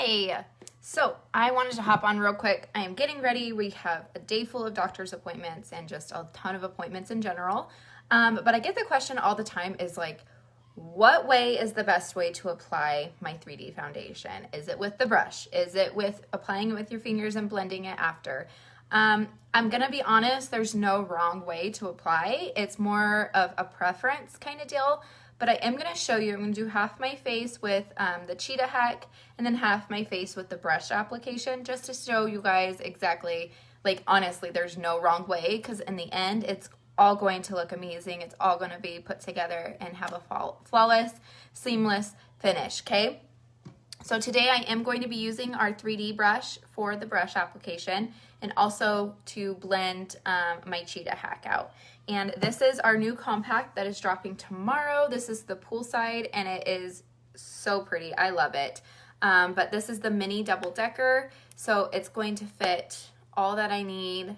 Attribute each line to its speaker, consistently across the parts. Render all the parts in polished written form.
Speaker 1: Hi. So I wanted to hop on real quick. I am getting ready. We have a day full of doctor's appointments and just a ton of appointments in general. But I get the question all the time is like, what way is the best way to apply my 3D foundation? Is it with the brush? Is it with applying it with your fingers and blending it after? I'm going to be honest, there's no wrong way to apply. It's more of a preference kind of deal. But I am going to show you, I'm going to do half my face with the Cheetah Hack and then half my face with the brush application just to show you guys exactly, like honestly, there's no wrong way because in the end, it's all going to look amazing. It's all going to be put together and have a flawless, seamless finish, okay? So today I am going to be using our 3D brush for the brush application and also to blend my Cheetah Hack out. And this is our new compact that is dropping tomorrow. This is the Poolside and it is so pretty. I love it. But this is the mini double decker. So it's going to fit all that I need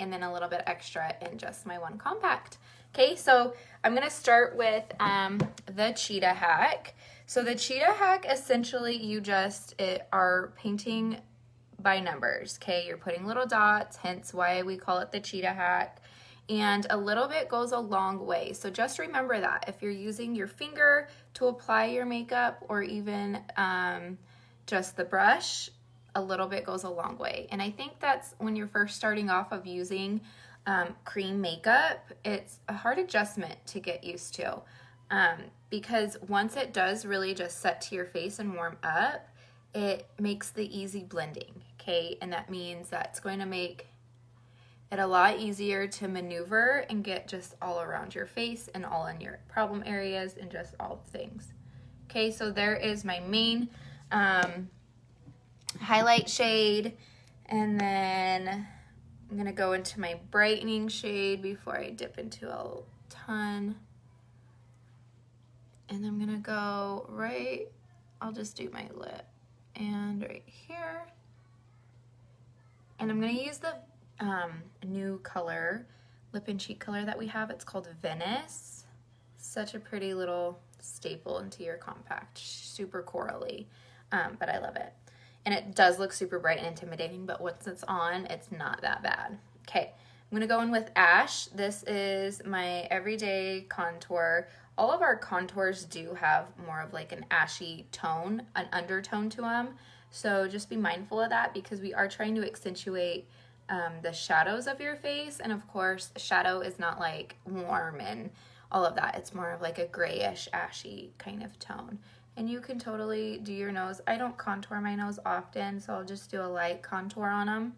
Speaker 1: and then a little bit extra in just my one compact. Okay, so I'm gonna start with the Cheetah Hack. So the Cheetah Hack, essentially you just are painting by numbers, okay? You're putting little dots, hence why we call it the Cheetah Hack. And a little bit goes a long way. So just remember that if you're using your finger to apply your makeup or even just the brush, a little bit goes a long way. And I think that's when you're first starting off of using cream makeup, it's a hard adjustment to get used to because once it does really just set to your face and warm up, it makes the easy blending, okay? And that means that it's going to make it a lot easier to maneuver and get just all around your face and all in your problem areas and just all the things. Okay, so there is my main highlight shade, and then I'm gonna go into my brightening shade before I dip into a ton. And I'm gonna go right, I'll just do my lip and right here. And I'm gonna use the new color, lip and cheek color that we have. It's called Venice. Such a pretty little staple into your compact, super corally, but I love it. And it does look super bright and intimidating, but once it's on, it's not that bad. Okay, I'm gonna go in with Ash. This is my everyday contour. All of our contours do have more of like an ashy tone, an undertone to them. So just be mindful of that because we are trying to accentuate the shadows of your face. And of course, shadow is not like warm and all of that. It's more of like a grayish, ashy kind of tone. And you can totally do your nose. I don't contour my nose often, so I'll just do a light contour on them.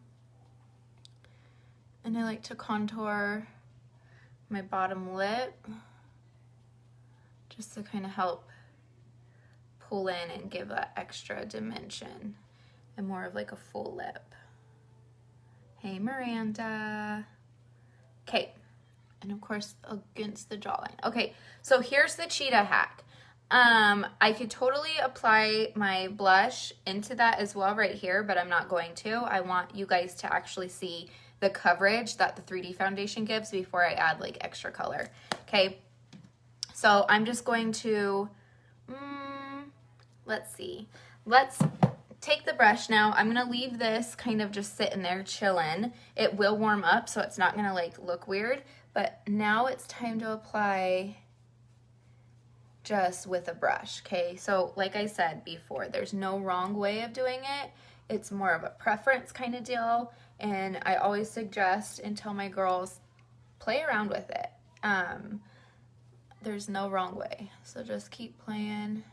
Speaker 1: And I like to contour my bottom lip just to kind of help pull in and give that extra dimension and more of like a full lip. Hey, Miranda. Okay, and of course against the jawline. Okay, so here's the Cheetah Hack. I could totally apply my blush into that as well right here, but I'm not going to. I want you guys to actually see the coverage that the 3D foundation gives before I add like extra color. Okay, so I'm just going to, let's see. Let's take the brush now. I'm gonna leave this kind of just sitting there chilling. It will warm up, so it's not gonna like look weird, but now it's time to apply just with a brush, okay? So like I said before, there's no wrong way of doing it. It's more of a preference kind of deal, and I always suggest and tell my girls, play around with it. There's no wrong way, so just keep playing.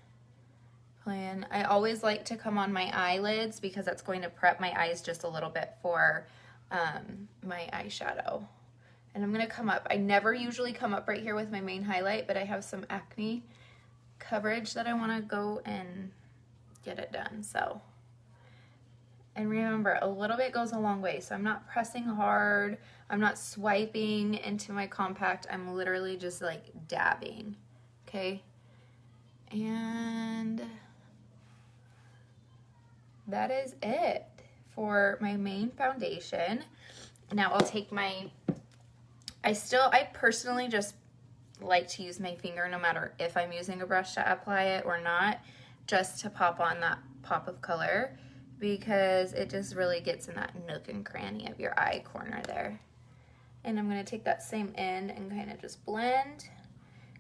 Speaker 1: I always like to come on my eyelids because that's going to prep my eyes just a little bit for my eyeshadow. And I'm gonna come up. I never usually come up right here with my main highlight, but I have some acne coverage that I wanna go and get it done, so. And remember, a little bit goes a long way, so I'm not pressing hard, I'm not swiping into my compact, I'm literally just like dabbing, okay? And that is it for my main foundation. Now I'll take my, I personally just like to use my finger no matter if I'm using a brush to apply it or not. just to pop on that pop of color, because it just really gets in that nook and cranny of your eye corner there. And I'm going to take that same end and kind of just blend.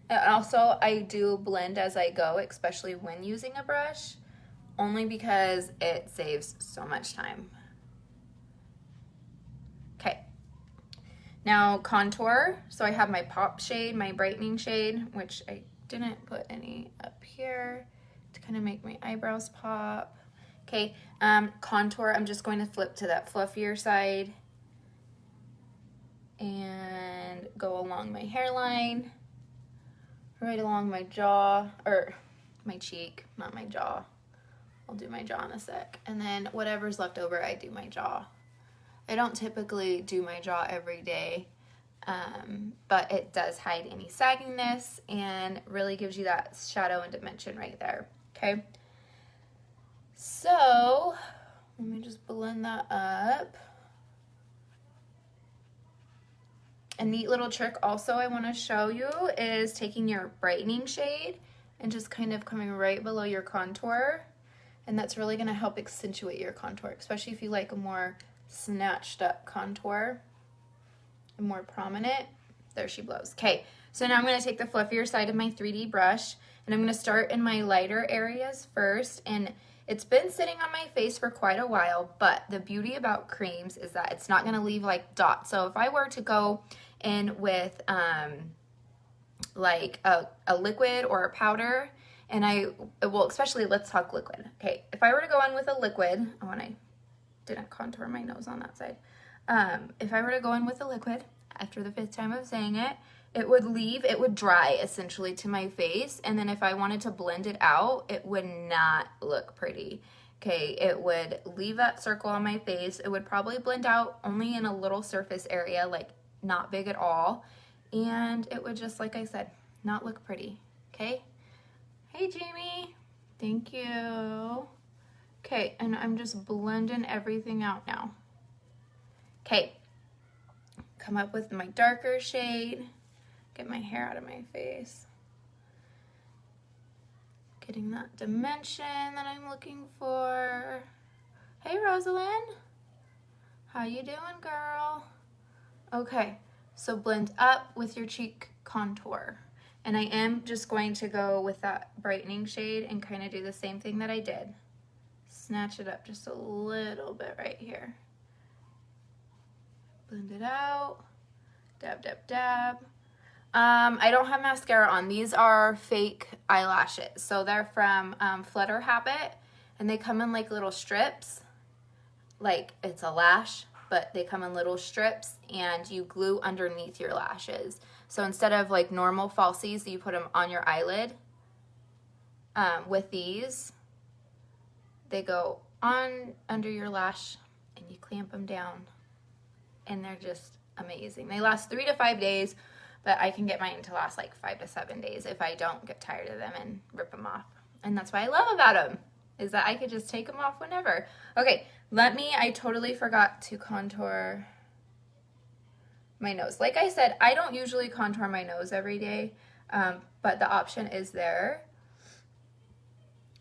Speaker 1: And also, I do blend as I go, especially when using a brush, only because it saves so much time. Okay. Now contour. So I have my pop shade, my brightening shade, which I didn't put any up here to kind of make my eyebrows pop. Okay, contour, I'm just going to flip to that fluffier side and go along my hairline, right along my jaw, or my cheek, not my jaw. I'll do my jaw in a sec. And then whatever's left over, I do my jaw. I don't typically do my jaw every day, but it does hide any sagginess and really gives you that shadow and dimension right there, okay? So, let me just blend that up. A neat little trick also I want to show you is taking your brightening shade and just kind of coming right below your contour. And that's really going to help accentuate your contour, especially if you like a more snatched up contour and more prominent. There she blows. Okay, so now I'm going to take the fluffier side of my 3D brush and I'm going to start in my lighter areas first. And it's been sitting on my face for quite a while, but the beauty about creams is that it's not going to leave like dots. So if I were to go in with like a liquid or a powder, and especially let's talk liquid. Okay, if I were to go in with a liquid, oh, and I didn't contour my nose on that side. If I were to go in with a liquid, after the 5th time of saying it, it would dry essentially to my face. And then if I wanted to blend it out, it would not look pretty. Okay, it would leave that circle on my face. It would probably blend out only in a little surface area, like not big at all. And it would just, like I said, not look pretty. Okay. Hey, Jamie. Thank you. Okay, and I'm just blending everything out now. Okay. Come up with my darker shade. Get my hair out of my face. Getting that dimension that I'm looking for. Hey, Rosalind. How you doing, girl? Okay, so blend up with your cheek contour. And I am just going to go with that brightening shade and kind of do the same thing that I did. Snatch it up just a little bit right here. Blend it out. Dab, dab, dab. I don't have mascara on. These are fake eyelashes. So they're from Flutter Habit, and they come in like little strips. Like it's a lash, but they come in little strips, and you glue underneath your lashes. So instead of like normal falsies, you put them on your eyelid. With these, they go on under your lash, and you clamp them down, and they're just amazing. They last 3 to 5 days. But I can get mine to last like 5 to 7 days if I don't get tired of them and rip them off. And that's what I love about them, is that I could just take them off whenever. Okay, I totally forgot to contour my nose. Like I said, I don't usually contour my nose every day, but the option is there.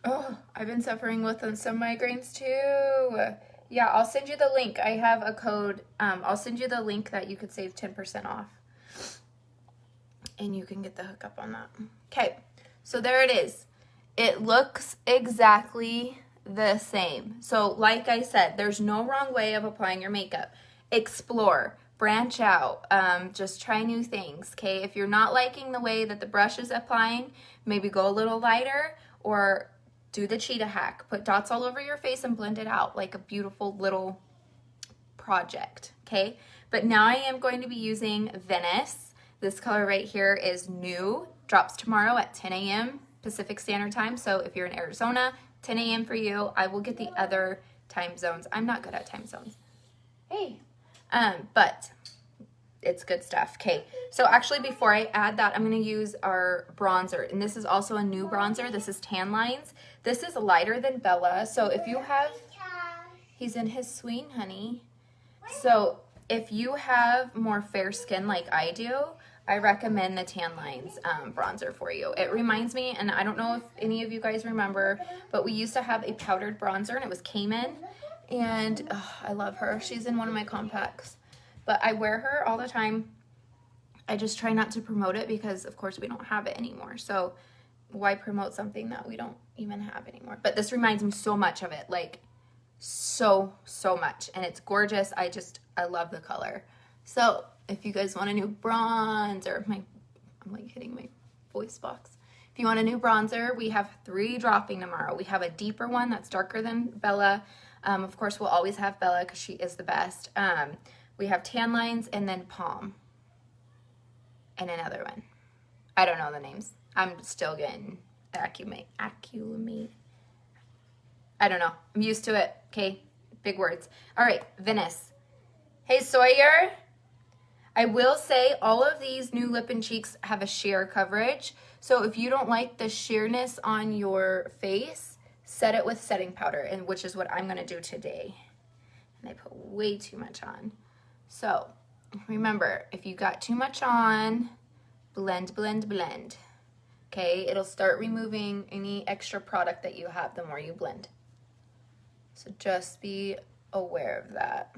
Speaker 1: Oh, I've been suffering with some migraines too. Yeah, I'll send you the link. I have a code. I'll send you the link that you could save 10% off. And you can get the hookup on that. Okay, so there it is. It looks exactly the same. So like I said, there's no wrong way of applying your makeup. Explore, branch out, just try new things, okay? If you're not liking the way that the brush is applying, maybe go a little lighter or do the cheetah hack. Put dots all over your face and blend it out like a beautiful little project, okay? But now I am going to be using Venice. This color right here is new, drops tomorrow at 10 a.m. Pacific Standard Time. So if you're in Arizona, 10 a.m. for you. I will get the other time zones. I'm not good at time zones. Hey. But it's good stuff. Okay, so actually before I add that, I'm going to use our bronzer. And this is also a new bronzer. This is Tan Lines. This is lighter than Bella. So if you have, he's in his swing, honey. So if you have more fair skin like I do, I recommend the Tan Lines bronzer for you. It reminds me, and I don't know if any of you guys remember, but we used to have a powdered bronzer and it was Cayman. And I love her. She's in one of my compacts. But I wear her all the time. I just try not to promote it because, of course, we don't have it anymore. So why promote something that we don't even have anymore? But this reminds me so much of it. Like, so much. And it's gorgeous. I love the color. So if you guys want a new bronzer, I'm like hitting my voice box. If you want a new bronzer, we have 3 dropping tomorrow. We have a deeper one that's darker than Bella. Of course, we'll always have Bella because she is the best. We have Tan Lines and then Palm. And another one. I don't know the names. I'm still getting acclimate. I don't know. I'm used to it. Okay, big words. All right, Venice. Hey, Sawyer. I will say all of these new lip and cheeks have a sheer coverage. So if you don't like the sheerness on your face, set it with setting powder, and which is what I'm going to do today. And I put way too much on. So remember, if you got too much on, blend, blend, blend. Okay, it'll start removing any extra product that you have the more you blend. So just be aware of that.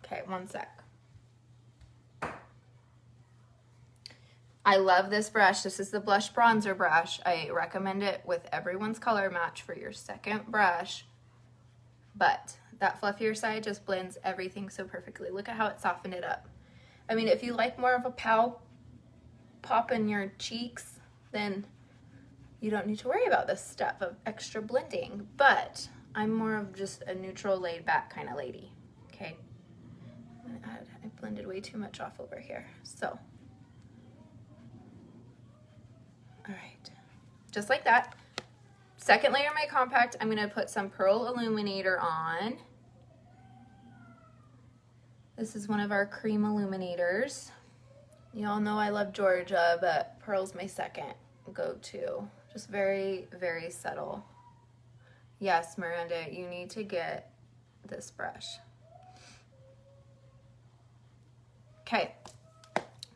Speaker 1: Okay, one sec. I love this brush. This is the Blush Bronzer brush. I recommend it with everyone's color match for your second brush. But that fluffier side just blends everything so perfectly. Look at how it softened it up. I mean, if you like more of a pow pop in your cheeks, then you don't need to worry about this stuff of extra blending. But I'm more of just a neutral, laid back kind of lady. Okay. I blended way too much off over here. So. All right, just like that. Second layer of my compact, I'm gonna put some Pearl Illuminator on. This is one of our cream illuminators. You all know I love Georgia, but Pearl's my second go-to. Just very, very subtle. Yes, Miranda, you need to get this brush. Okay,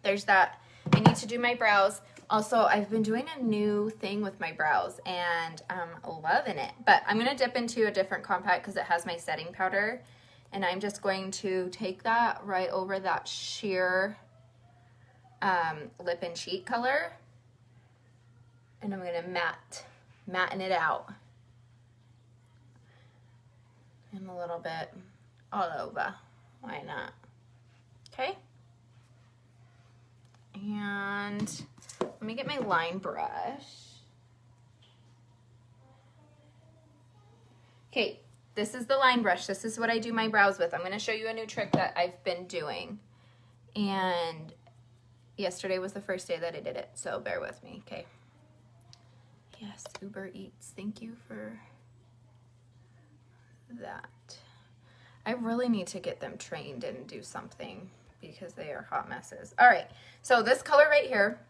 Speaker 1: there's that. I need to do my brows. Also, I've been doing a new thing with my brows and I'm loving it. But I'm going to dip into a different compact because it has my setting powder. And I'm just going to take that right over that sheer lip and cheek color. And I'm going to matten it out. And a little bit all over. Why not? Okay. And let me get my line brush. Okay, this is the line brush. This is what I do my brows with. I'm going to show you a new trick that I've been doing. And yesterday was the first day that I did it, so bear with me, okay? Yes, Uber Eats. Thank you for that. I really need to get them trained and do something because they are hot messes. All right, so this color right here,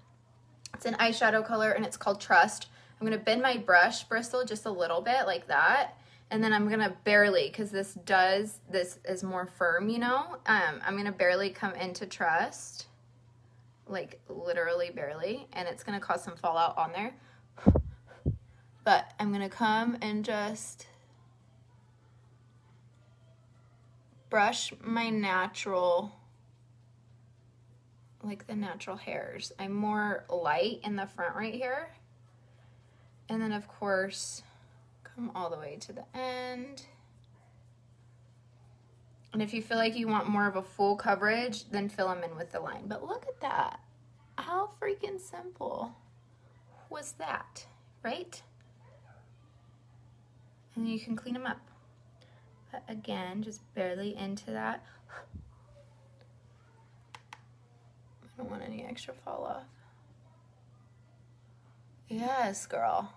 Speaker 1: it's an eyeshadow color and it's called Trust. I'm gonna bend my brush bristle just a little bit like that. And then I'm gonna barely, because this is more firm, you know? I'm gonna barely come into Trust, like literally barely, and it's gonna cause some fallout on there. But I'm gonna come and just brush my natural, like the natural hairs. I'm more light in the front right here. And then of course, come all the way to the end. And if you feel like you want more of a full coverage, then fill them in with the line. But look at that. How freaking simple was that, right? And you can clean them up. But again, just barely into that. I don't want any extra fall off. Yes, girl.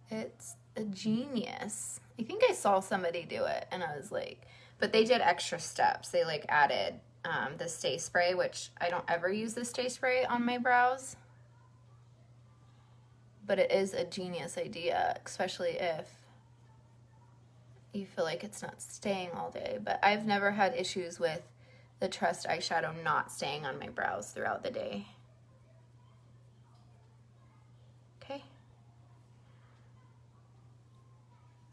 Speaker 1: It's a genius. I think I saw somebody do it and I was like, but they did extra steps. They like added the Stay Spray, which I don't ever use the Stay Spray on my brows. But it is a genius idea, especially if you feel like it's not staying all day. But I've never had issues with the Trust eyeshadow not staying on my brows throughout the day. Okay.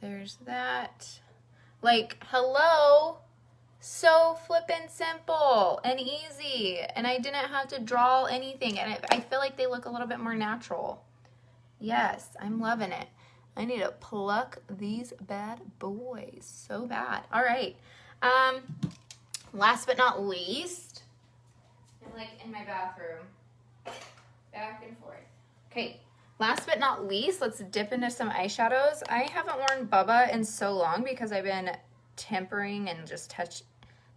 Speaker 1: There's that. Like, hello. So flippin' simple and easy. And I didn't have to draw anything. And I feel like they look a little bit more natural. Yes, I'm loving it. I need to pluck these bad boys so bad. All right. Last but not least, I'm like in my bathroom, back and forth. Okay. Last but not least, let's dip into some eyeshadows. I haven't worn Bubba in so long because I've been tempering and just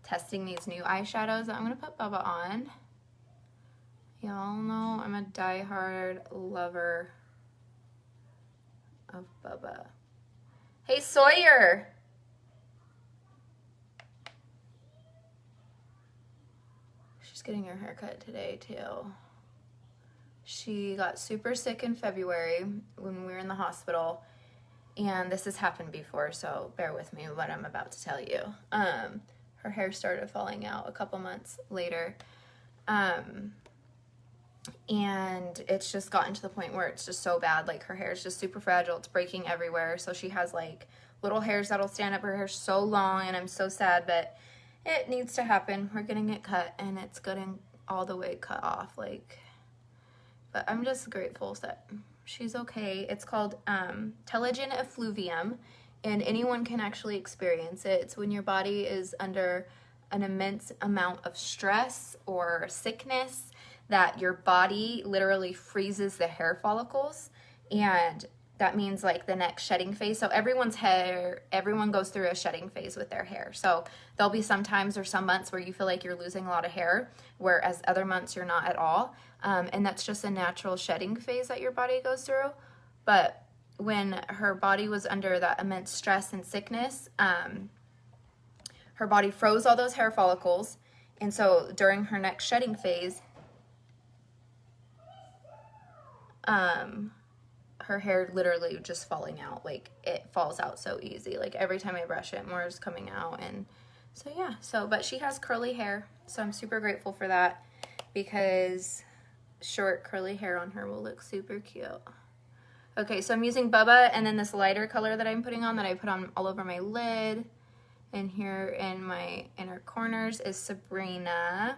Speaker 1: testing these new eyeshadows. I'm going to put Bubba on. Y'all know I'm a diehard lover of Bubba. Hey, Sawyer. She's getting her haircut today, too. She got super sick in February when we were in the hospital, and this has happened before, so bear with me what I'm about to tell you. Her hair started falling out a couple months later, and it's just gotten to the point where it's just so bad. Like, her hair is just super fragile. It's breaking everywhere, so she has, like, little hairs that'll stand up. Her hair's so long, and I'm so sad, but it needs to happen. We're getting it cut, and it's getting all the way cut off, like... But I'm just grateful that she's okay. It's called telogen effluvium, and anyone can actually experience it. It's when your body is under an immense amount of stress or sickness that your body literally freezes the hair follicles, and that means like the next shedding phase. So everyone goes through a shedding phase with their hair. So there'll be some times or some months where you feel like you're losing a lot of hair, whereas other months you're not at all. And that's just a natural shedding phase that your body goes through. But when her body was under that immense stress and sickness, her body froze all those hair follicles. And so during her next shedding phase, her hair literally just falling out. Like, it falls out so easy. Like, every time I brush it, more is coming out. And so, yeah. But she has curly hair. So I'm super grateful for that, because short curly hair on her will look super cute. Okay, so I'm using Bubba, and then this lighter color that I'm putting on, that I put on all over my lid and here in my inner corners, is Sabrina.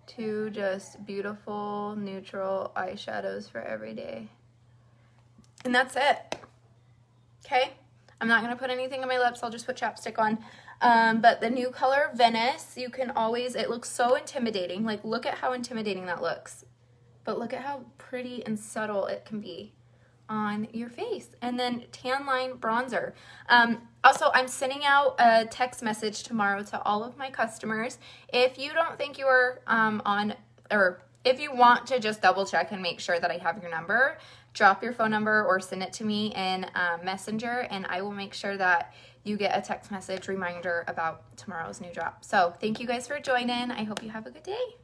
Speaker 1: Two just beautiful neutral eyeshadows for every day. And that's it. Okay, I'm not going to put anything on my lips. I'll just put chapstick on. But the new color, Venice, you can always, it looks so intimidating. Like, look at how intimidating that looks. But look at how pretty and subtle it can be on your face. And then Tan Line Bronzer. Also, I'm sending out a text message tomorrow to all of my customers. If you don't think you are or if you want to just double check and make sure that I have your number, drop your phone number or send it to me in Messenger, and I will make sure that you get a text message reminder about tomorrow's new drop. So thank you guys for joining. I hope you have a good day.